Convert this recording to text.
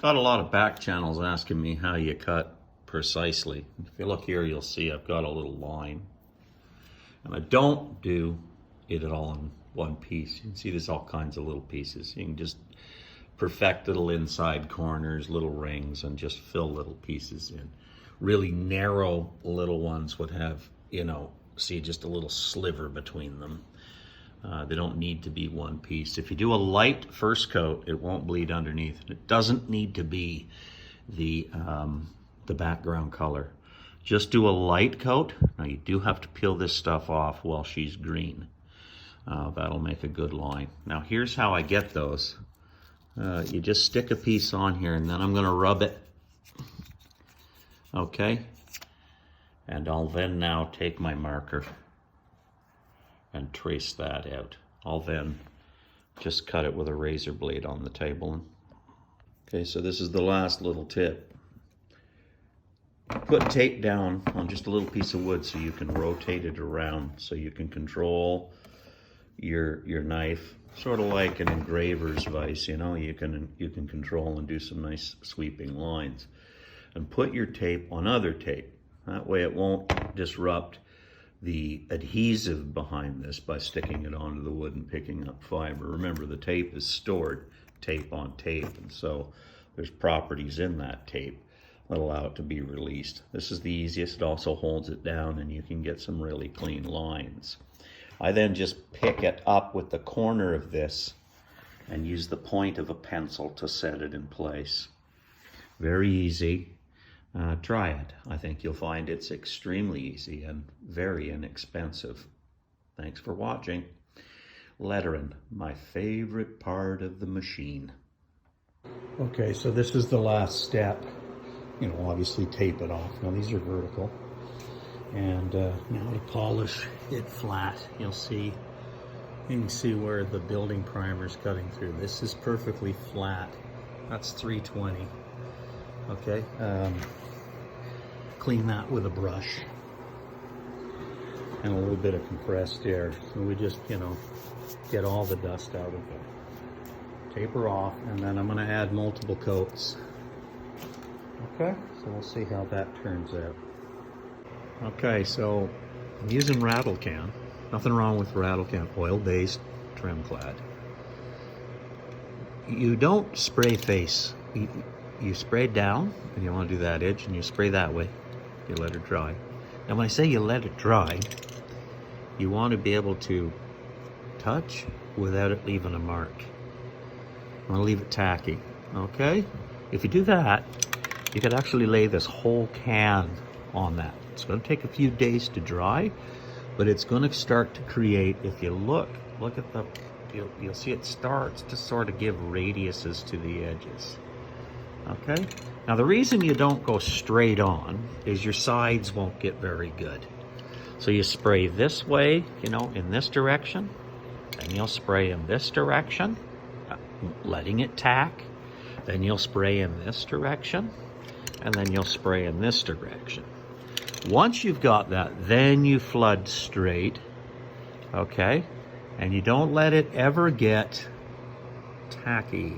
Got a lot of back channels asking me how you cut precisely. If you look here, you'll see I've got a little line. And I don't do it at all in one piece. You can see there's all kinds of little pieces. You can just perfect little inside corners, little rings, and just fill little pieces in. Really narrow little ones would have, you know, see just a little sliver between them. They don't need to be one piece. If you do a light first coat, it won't bleed underneath. It doesn't need to be the background color. Just do a light coat. Now you do have to peel this stuff off while she's green. That'll make a good line. Now here's how I get those. You just stick a piece on here and then I'm gonna rub it. Okay? And I'll then now take my marker and trace that out. I'll then just cut it with a razor blade on the table. Okay, so this is the last little tip. Put tape down on just a little piece of wood so you can rotate it around, so you can control your knife, sort of like an engraver's vise, you know, you can control and do some nice sweeping lines. And put your tape on other tape. That way it won't disrupt the adhesive behind this by sticking it onto the wood and picking up fiber. Remember, the tape is stored tape on tape, and so there's properties in that tape that allow it to be released. This is the easiest. It also holds it down and you can get some really clean lines. I then just pick it up with the corner of this and use the point of a pencil to set it in place. Very easy. Try it. I think you'll find it's extremely easy and very inexpensive. Thanks for watching. Lettering, my favorite part of the machine. Okay, so this is the last step. You know, obviously tape it off. Now these are vertical. And now to polish it flat, you can see where the building primer is cutting through. This is perfectly flat. That's 320. Okay, clean that with a brush and a little bit of compressed air. So we just, you know, get all the dust out of it. Taper off, and then I'm going to add multiple coats. Okay, so we'll see how that turns out. Okay, so I'm using Rattle Can. Nothing wrong with Rattle Can, oil-based trim clad. You don't spray face. You spray down, and you want to do that edge, and you spray that way. You let it dry. Now when I say you let it dry, you want to be able to touch without it leaving a mark. You want to leave it tacky, okay? If you do that, you could actually lay this whole can on that. It's going to take a few days to dry, but it's going to start to create, if you look at the, you'll see it starts to sort of give radiuses to the edges. Okay, now the reason you don't go straight on is your sides won't get very good. So you spray this way, you know, in this direction, then you'll spray in this direction, letting it tack, then you'll spray in this direction, and then you'll spray in this direction. Once you've got that, then you flood straight, okay, and you don't let it ever get tacky.